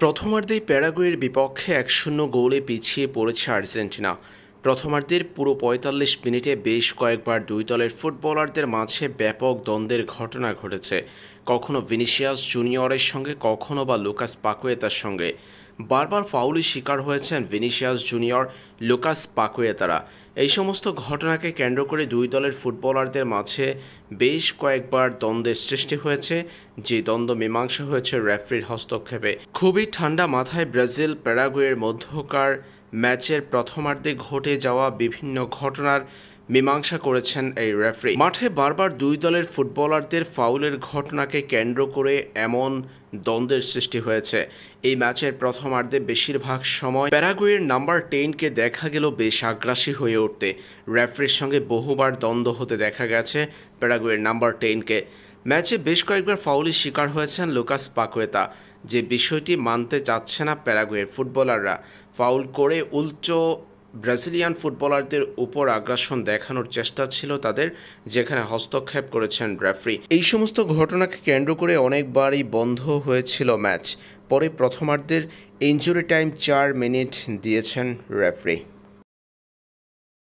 প্রথমার্ধেই প্যারাগুয়ের বিপক্ষে ১-০ গোলে পিছিয়ে পড়েছে আর্জেন্টিনা। প্রথমার্ধের পুরো ৪৫ মিনিটে বেশ কয়েকবার দুই দলের ফুটবলারদের মাঝে ব্যাপক দ্বন্দ্বের ঘটনা ঘটেছে। কখনো ভিনিসিয়াস জুনিয়রের সঙ্গে, কখনো বা লুকাস পাকুয়েতার সঙ্গে। বারবার ফাউলের শিকার হয়েছেন ভিনিসিয়াস জুনিয়র, লুকাস পাকুয়েতারা। এই সমস্ত ঘটনাকে কেন্দ্র করে দুই দলের ফুটবলারদের মাঝে বেশ কয়েকবার দ্বন্দ্বের সৃষ্টি হয়েছে, যে দ্বন্দ্ব মীমাংসা হয়েছে রেফারির হস্তক্ষেপে। খুবই ঠান্ডা মাথায় ব্রাজিল প্যারাগুয়ের মধ্যকার ম্যাচের প্রথমার্ধে ঘটে যাওয়া বিভিন্ন ঘটনার মীমাংসা করেছেন এই রেফারি। মাঠে বারবার দুই দলের ফুটবলারদের ফাউলের ঘটনাকে কেন্দ্র করে এমন দ্বন্দ্বের সৃষ্টি হয়েছে। এই ম্যাচের প্রথমার্ধে বেশিরভাগ সময় প্যারাগুয়ের নাম্বার 10কে দেখা গেল বেশ আগ্রাসী হয়ে উঠতে। রেফারির সঙ্গে বহুবার দ্বন্দ্ব হতে দেখা গেছে প্যারাগুয়ের নাম্বার 10কে। ম্যাচে বেশ কয়েকবার ফাউলের শিকার হয়েছেন লুকাস পাকুয়েতা, যে বিষয়টি মানতে চাচ্ছে না প্যারাগুয়ের ফুটবলাররা। ফাউল করে উল্টো ব্রাজিলিয়ান ফুটবলারদের উপর আগ্রাসন দেখানোর চেষ্টা ছিল তাদের, যেখানে হস্তক্ষেপ করেছেন রেফারি। এই সমস্ত ঘটনাকে কেন্দ্র করে অনেকবারই বন্ধ হয়েছিল ম্যাচ। পরে প্রথমার্ধের ইনজুরি টাইম 4 মিনিট দিয়েছেন রেফারি।